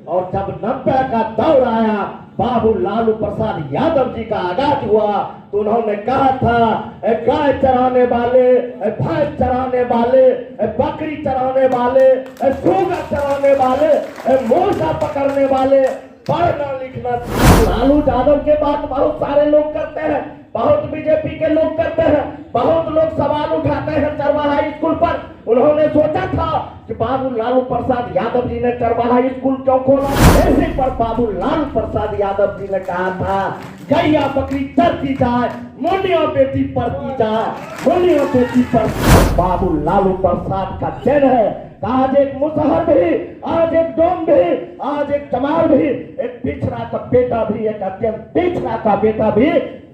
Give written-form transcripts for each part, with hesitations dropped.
और जब 90 का दौर आया, बाबू लालू प्रसाद यादव जी का आगाज हुआ, तो उन्होंने कहा था, गाय चराने वाले, भैंस चराने वाले, बकरी चराने वाले, सूगा चराने वाले, मूसा पकड़ने वाले, पढ़ना लिखना। लालू यादव के बात बहुत सारे लोग करते हैं, बहुत बीजेपी के लोग करते हैं, बहुत लोग सवाल उठाते हैं चरवाहा स्कूल पर। उन्होंने सोचा था कि बाबू लालू प्रसाद यादव जी ने चरवाहा स्कूल क्यों खोला। ऐसे पर बाबू लालू प्रसाद यादव जी ने कहा था, गैया बकरी चरती जाए, मुंडिया बेटी पढ़ती जाए, मुंडिया बेटी पर। बाबू लालू प्रसाद का जन है। आज एक मुसहर भी, आज एक डोम भी, आज एक जमाल भी, एक पिछड़ा का बेटा भी, एक अत्यंत पिछड़ा का बेटा भी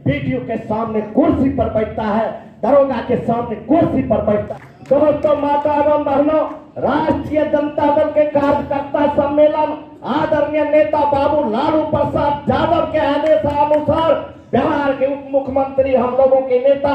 बीडीओ के सामने कुर्सी पर बैठता है, दरोगा के सामने कुर्सी पर बैठता है। दोस्तों, माता एवं बहनों, राष्ट्रीय जनता दल के कार्यकर्ता सम्मेलन आदरणीय नेता बाबू लालू प्रसाद यादव के आदेशानुसार बिहार के उप मुख्यमंत्री, हम लोगों के नेता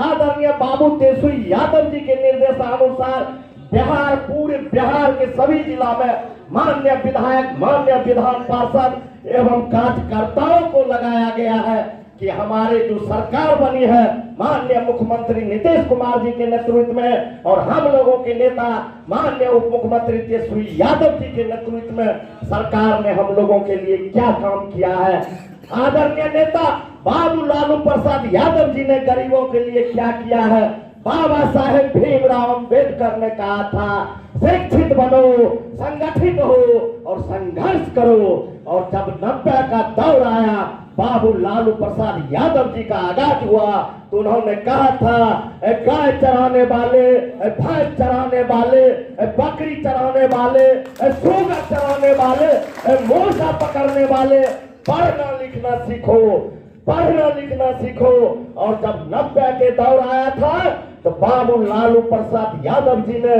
आदरणीय बाबू तेजस्वी यादव जी के निर्देशानुसार बिहार, पूरे बिहार के सभी जिला में माननीय विधायक, माननीय विधान पार्षद एवं कार्यकर्ताओं को लगाया गया है कि हमारे जो सरकार बनी है माननीय मुख्यमंत्री नीतीश कुमार जी के नेतृत्व में और हम लोगों के नेता माननीय उप मुख्यमंत्री तेजस्वी यादव जी के नेतृत्व में सरकार ने हम लोगों के लिए क्या काम किया है। आदरणीय नेता बाबू लालू प्रसाद यादव जी ने गरीबों के लिए क्या किया है। बाबा साहेब भीमराव अम्बेडकर ने कहा था, शिक्षित बनो, संगठित हो और संघर्ष करो। और जब 90 का दौर आया, बाबू लालू प्रसाद यादव जी का आगाज हुआ, तो उन्होंने कहा था, गाय चराने वाले, भैंस चराने वाले, बकरी चराने वाले, सूगा चराने वाले, मूसा पकड़ने वाले, पढ़ना लिखना सीखो, पढ़ना लिखना सीखो। और जब 90 के दौर आया था, तो बाबू लालू प्रसाद यादव जी ने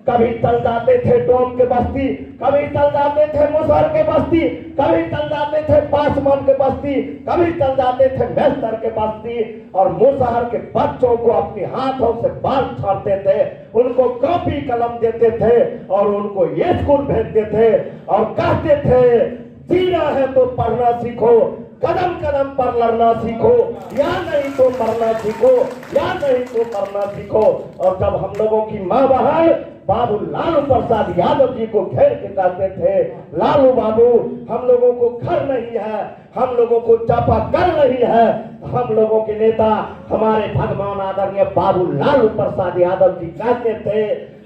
कभी चल जाते थे डोम के बस्ती, कभी चल जाते थे मुसहर के बस्ती, कभी चल जाते थे पासवान के बस्ती, कभी चल जाते थे मेस्तर के बस्ती, और मुसहर के बच्चों को अपने हाथों से बाल छाड़ते थे, उनको कॉपी कलम देते थे और उनको ये स्कूल भेजते थे और कहते थे, जीना है तो पढ़ना सीखो, कदम कदम पर लड़ना सीखो, या नहीं तो मरना सीखो, या नहीं तो मरना सीखो। और जब हम लोगों की माँ बहन बाबू लालू प्रसाद यादव जी को घेर के कहते थे, लालू बाबू हम लोगों को घर नहीं है, हम लोगों को चापाकल नहीं है, हम लोगों के नेता हमारे भगवान आदरणीय बाबू लालू प्रसाद यादव जी कहते थे,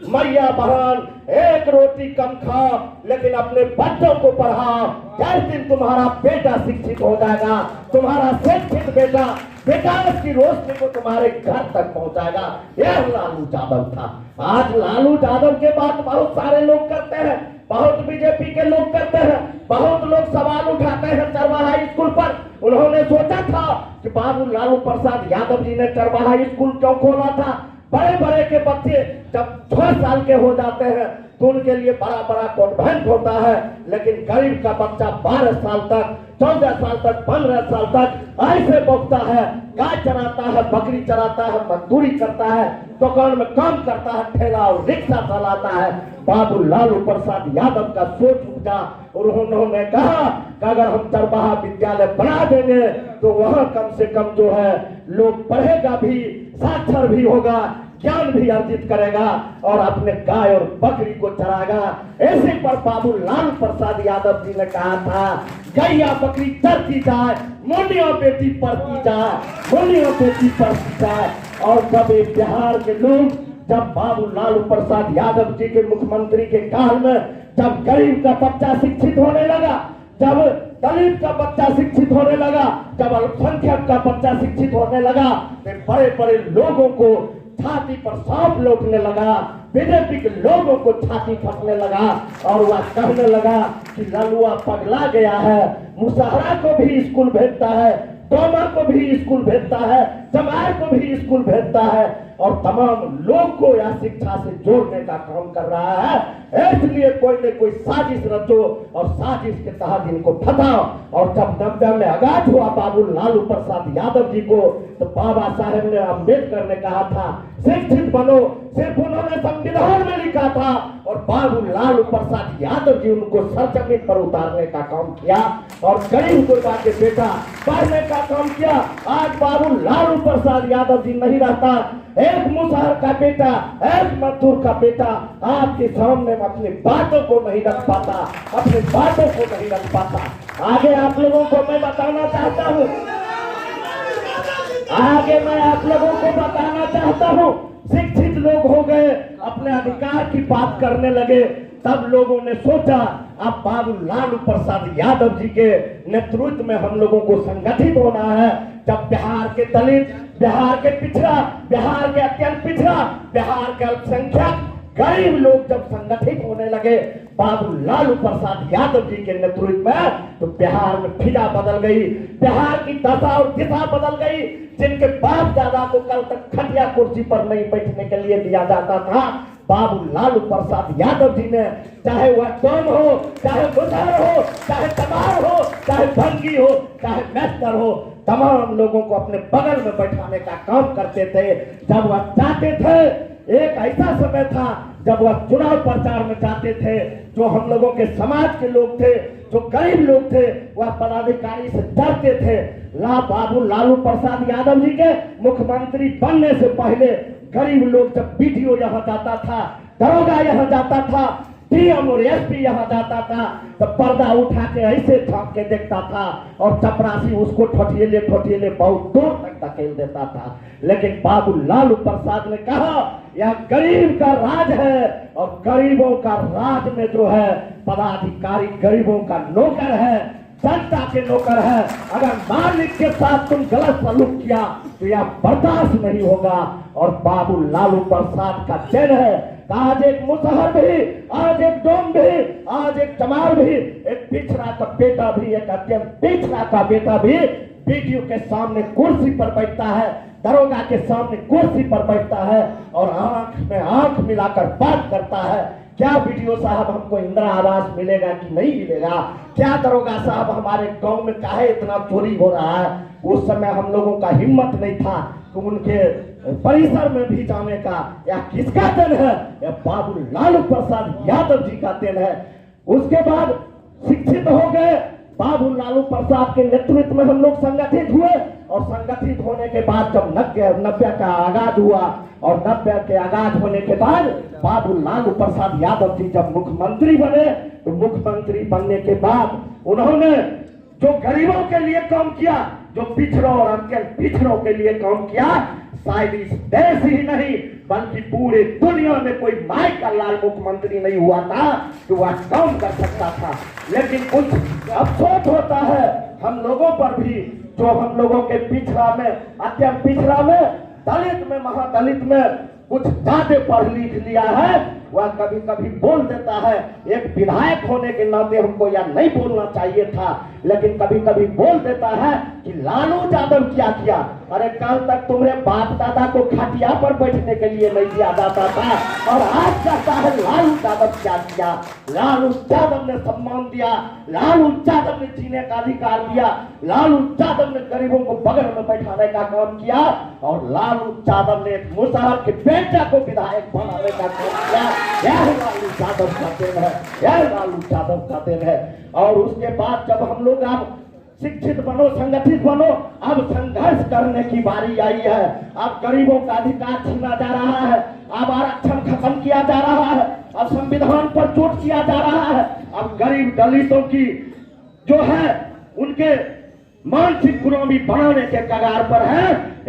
मैया बहन एक रोटी कम खाओ लेकिन अपने बच्चों को पढ़ाओ। जिस दिन तुम्हारा बेटा शिक्षित हो जाएगा, तुम्हारा शिक्षित बेटा विकास की रोशनी को तुम्हारे घर तक पहुंचाएगा। यह लालू यादव था। आज लालू यादव के बात बहुत सारे लोग करते हैं, बहुत बीजेपी के लोग करते हैं, बहुत लोग सवाल उठाते हैं चरवाहा स्कूल पर। उन्होंने सोचा था कि बाबू लालू प्रसाद यादव जी ने चरवाहा स्कूल क्यों खोला था। बड़े बड़े के बच्चे जब 6 साल के हो जाते हैं तो उनके लिए बड़ा बड़ा कॉन्वेंट होता है, लेकिन गरीब का बच्चा 12 साल तक, 14 साल तक, 15 साल तक ऐसे बकता है, गाय चराता है, बकरी चराता है, मजदूरी करता है, दुकान में काम करता है, ठेला और रिक्शा चलाता है। बाबू लालू प्रसाद यादव का सोच उठा और उन्होंने कहा कि अगर हम चरवाहा विद्यालय बना देंगे तो वहां कम से कम जो है लोग पढ़ेगा भी, साक्षर भी होगा, ज्ञान भी अर्जित करेगा और अपने गाय और बकरी को चराएगा। ऐसे पर बाबू लालू प्रसाद यादव जी ने कहा था, गैया बकरी चरती जाए, मुंडिया बेटी पढ़ती जाए, मुंडिया बेटी पढ़ती जाए। और जब एक बिहार के लोग, जब बाबू लालू प्रसाद यादव जी के मुख्यमंत्री के काल में जब गरीब का बच्चा शिक्षित होने लगा, जब दलित का बच्चा शिक्षित होने लगा, जब अल्पसंख्यक का बच्चा शिक्षित होने लगा, तो बड़े बड़े लोगों को छाती पर सांप लौटने लगा, बीजेपी के लोगों को छाती फटने लगा और वह कहने लगा कि ललुआ पगला गया है, मुसहरा को भी स्कूल भेजता है, डोमा को भी स्कूल भेजता है, जमार को भी स्कूल भेजता है और तमाम लोग को यह शिक्षा से जोड़ने का काम कर रहा है। इसलिए कोई न कोई साजिश रचो और साजिश के तहत इनको फंसाओ। और जब 90 में आगाज हुआ बाबू लालू प्रसाद यादव जी को, तो बाबा साहेब ने अम्बेडकर ने कहा था शिक्षित बनो, सिर्फ उन्होंने संविधान में लिखा था और बाबू लालू प्रसाद यादव जी उनको सरजमीन पर उतारने का काम किया और गरीब गुरबा के बेटा पढ़ने का काम किया। आज बाबू लालू प्रसाद यादव जी नहीं रहता, एक मुसहर का बेटा, एक मजदूर का बेटा आपके सामने अपनी बातों को नहीं रख पाता, अपनी बातों को नहीं रख पाता। आगे आप लोगों को मैं बताना चाहता हूँ, आगे मैं आप लोगों को बताना चाहता हूँ, शिक्षित लोग हो गए, अपने अधिकार की बात करने लगे, तब लोगों ने सोचा अब बाबू लालू प्रसाद यादव जी के नेतृत्व में हम लोगों को संगठित होना है। जब बिहार के दलित, बिहार के पिछड़ा, बिहार के अत्यंत पिछड़ा, बिहार के अल्पसंख्यक गरीब लोग जब संगठित होने लगे बाबू लालू प्रसाद यादव जी के नेतृत्व में, तो बिहार में फिजा बदल गई, बिहार की दशा और दिशा बदल गई। जिनके बाप दादा को कल तक खटिया कुर्सी पर नहीं बैठने के लिए दिया जाता था, बाबू लालू प्रसाद यादव जी ने, चाहे वह डॉन हो, चाहे मुसहर हो, चाहे तमार हो, चाहे भंगी हो, चाहे मैस्टर हो, तमाम लोगों को अपने बगल में बैठाने का काम करते थे। जब वह चाहते थे, एक ऐसा समय था जब वह चुनाव प्रचार में जाते थे, जो हम लोगों के समाज के लोग थे, जो गरीब लोग थे, वह पदाधिकारी से डरते थे। बाबू लालू प्रसाद यादव जी के मुख्यमंत्री बनने से पहले गरीब लोग जब बीडीओ यहाँ जाता था, दरोगा यहाँ जाता था, डीएम और एसपी यहाँ जाता था, तो पर्दा उठा के ऐसे झांक के देखता था और चपरासी उसको ठठियेले ठठियेले बहुत दूर तक धकेल देता था। लेकिन बाबू लालू प्रसाद ने कहा यह गरीब का राज है और गरीबों का राज में जो है पदाधिकारी गरीबों का नौकर है, जनता के नौकर है। अगर मालिक के साथ तुम गलत सलूक किया तो यह बर्दाश्त नहीं होगा। और बाबू लालू प्रसाद का चैन है, आज एक मुसहर भी, आज एक डोम भी, आज एक चमार भी, एक पिछड़ा का बेटा भी, एक अत्यंत पिछड़ा का बेटा भी बीडीओ के सामने कुर्सी पर बैठता है, दरोगा के सामने कुर्सी पर बैठता है और आंख में आंख मिलाकर बात करता है। क्या बीडीओ साहब हमको इंदिरा आवास मिलेगा कि नहीं मिलेगा? क्या दरोगा साहब हमारे गांव में काहे इतना चोरी हो रहा है? उस समय हम लोगों का हिम्मत नहीं था कि उनके परिसर में भी जाने का। यह किसका देन है? यह बाबू लालू प्रसाद यादव जी का देन है। उसके बाद शिक्षित हो गए, बाबू लालू प्रसाद के नेतृत्व में हम लोग संगठित हुए और संगठित होने के बाद जब 90 का आगाज हुआ और 90 के आगाज होने के बाद बाबू लालू प्रसाद यादव जी जब मुख्यमंत्री बने, तो मुख्यमंत्री बनने के बाद उन्होंने जो गरीबों के लिए काम किया, जो पिछड़ों और अत्यंत पिछड़ों के लिए काम किया, शायद इस देश ही नहीं बल्कि पूरे दुनिया में कोई माई का लाल मुख्यमंत्री नहीं हुआ था कि वह काम कर सकता था। लेकिन कुछ अफसोस होता है हम लोगों पर भी, जो हम लोगों के पिछड़ा में, अत्यंत पिछड़ा में, दलित में, महादलित में कुछ ज्यादा पढ़ लिख लिया है, वह कभी कभी बोल देता है। एक विधायक होने के नाते हमको यह नहीं बोलना चाहिए था, लेकिन कभी कभी बोल देता है कि लालू यादव क्या किया। अरे कल तक तुम्हारे बाप दादा को खटिया पर बैठने के लिए नहीं दिया जाता था और आज कहता है लालू यादव क्या किया। लालू यादव ने सम्मान दिया, लालू यादव ने जीने का अधिकार दिया, लालू यादव ने गरीबों को बगल में बैठाने का काम किया और लालू यादव ने एक मुसहर के बेटा को विधायक बनाने का काम किया। यह लालू यादव का देन है, यह लालू यादव का देन है। और उसके बाद जब हम लोग अब शिक्षित बनो, संगठित बनो, अब संघर्ष करने की बारी आई है। अब गरीबों का अधिकार छीना जा रहा है, अब आरक्षण खत्म किया जा रहा है, अब संविधान पर चोट किया जा रहा है। अब गरीब दलितों की जो है उनके मानसिक गुलामी बनाने के कगार पर है।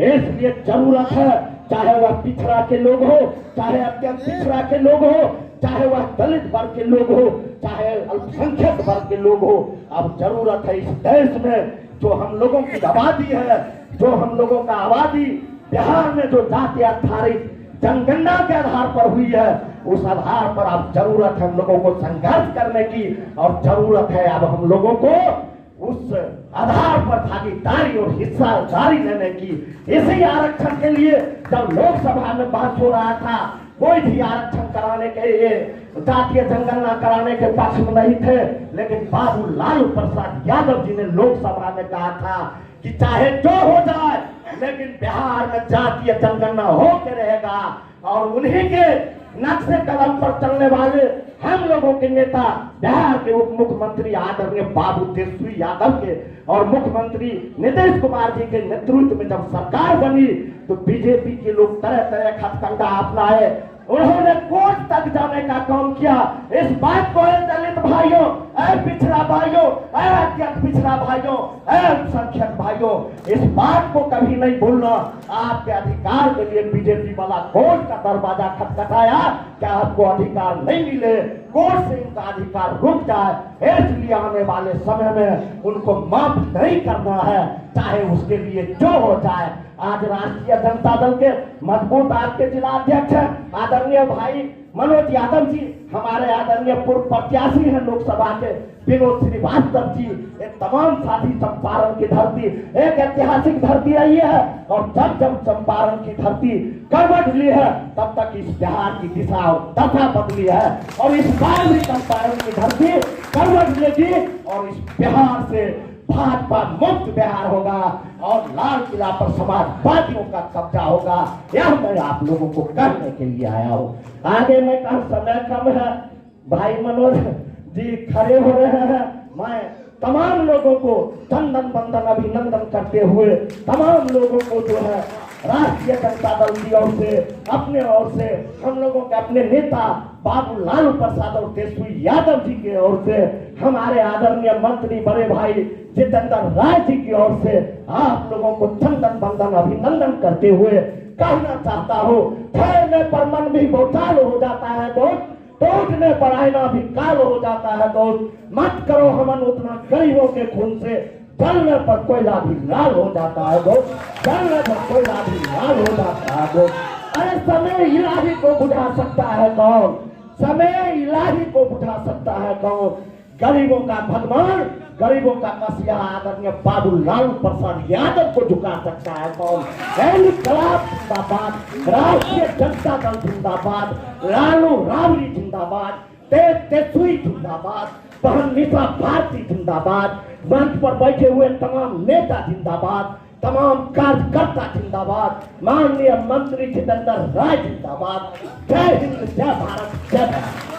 इसलिए जरूरत है, चाहे वह पिछड़ा के लोग हो, चाहे अत्यंत पिछड़ा के लोग हो, चाहे वह दलित वर्ग के लोग हो, चाहे अल्पसंख्यक वर्ग के लोग हो, अब जरूरत है इस देश में जो हम लोगों की आबादी है, जो हम लोगों का आबादी बिहार में जो जाति आधारित जनगणना के आधार पर हुई है, उस आधार पर अब जरूरत है हम लोगों को संघर्ष करने की और जरूरत है अब हम लोगों को उस आधार पर भागीदारी और हिस्सेदारी लेने की। इसी आरक्षण के लिए जब लोकसभा में बात हो रहा था कोई भी आरक्षण कराने के लिए जातीय जनगणना कराने के पक्ष में नहीं थे, लेकिन बाबू लालू प्रसाद यादव जी ने लोकसभा में कहा था कि चाहे जो हो जाए लेकिन बिहार में जातीय जनगणना होकर रहेगा। और उन्हीं के नक्शे कदम पर चलने वाले हम लोगों के नेता बिहार के उप मुख्यमंत्री आदरणीय बाबू तेजस्वी यादव के और मुख्यमंत्री नीतीश कुमार जी के नेतृत्व में जब सरकार बनी तो बीजेपी के लोग तरह तरह हथकंडा अपनाए। उन्होंने कोर्ट तक जाने का काम किया। इस बात को दलित भाइयों, पिछड़ा भाइयों, अत्यंत पिछड़ा भाइयों, अल्पसंख्यक भाइयों, इस बात को कभी नहीं भूलना। आपके अधिकार के लिए बीजेपी वाला कोर्ट का दरवाजा खटखटाया, क्या आपको अधिकार नहीं मिले, कोर्ट से इनका अधिकार रुक जाए, इसलिए आने वाले समय में उनको माफ नहीं करना है, चाहे उसके लिए जो हो जाए। आज राष्ट्रीय जनता दल के मजबूत आपके जिला अध्यक्ष हैं आदरणीय भाई मनोज यादव जी, हमारे आदरणीय पूर्व प्रत्याशी हैं लोकसभा के विनोद श्रीवास्तव जी, ये तमाम साथी चंपारण की धरती एक ऐतिहासिक धरती रही है और जब जब चंपारण की धरती करवट ली है तब तक इस बिहार की दिशा और दशा बदली है और इस बार भी चंपारण की धरती करवट लेगी और इस बिहार से भाजपा मुक्त बिहार होगा और लाल किला पर समाजवादियों का कब्जा होगा। यह मैं आप लोगों को कहने के लिए आया हूँ। आगे मैं कहा समय कम है, भाई मनोज जी खड़े हो रहे हैं। मैं तमाम लोगों को चंदन बंदन अभिनंदन करते हुए तमाम लोगों को जो है राष्ट्रीय जनता दल की ओर से अपने ओर से हम लोगों के अपने नेता बाबू लालू प्रसाद और तेजस्वी यादव जी की ओर से हमारे आदरणीय मंत्री बड़े भाई जितेंद्र राय जी की ओर से आप लोगों को चंदन बंदन अभिनंदन करते हुए कहना चाहता हूँ, ठहरने पर मन भी बोचाल हो जाता है दोस्त, टूटने पर आईना भी काल हो जाता है दोस्त, मत करो हमन उतना गरीबों के खून से, जलने पर कोयला भी लाल हो जाता है दोस्त, जलने पर कोयला भी लाल हो जाता है दोस्त। अरे समय इलाही को बुझा सकता है कौन, समय इलाही को बुझा सकता है कौन, गरीबों का भगवान, गरीबों का मसीहा आदरणीय बाबू लालू प्रसाद यादव को झुका सकता है कौन। इनकलाब जिंदाबाद, राष्ट्रीय जनता दल जिंदाबाद, लालू राबड़ी जिंदाबाद, तेजस्वी जिंदाबाद, बहन निशा भारती जिंदाबाद, मंच पर बैठे हुए तमाम नेता जिंदाबाद, तमाम कार्यकर्ता जिंदाबाद, माननीय मंत्री जितेंद्र राय जिंदाबाद। जय हिंद, जय भारत, जय भारत।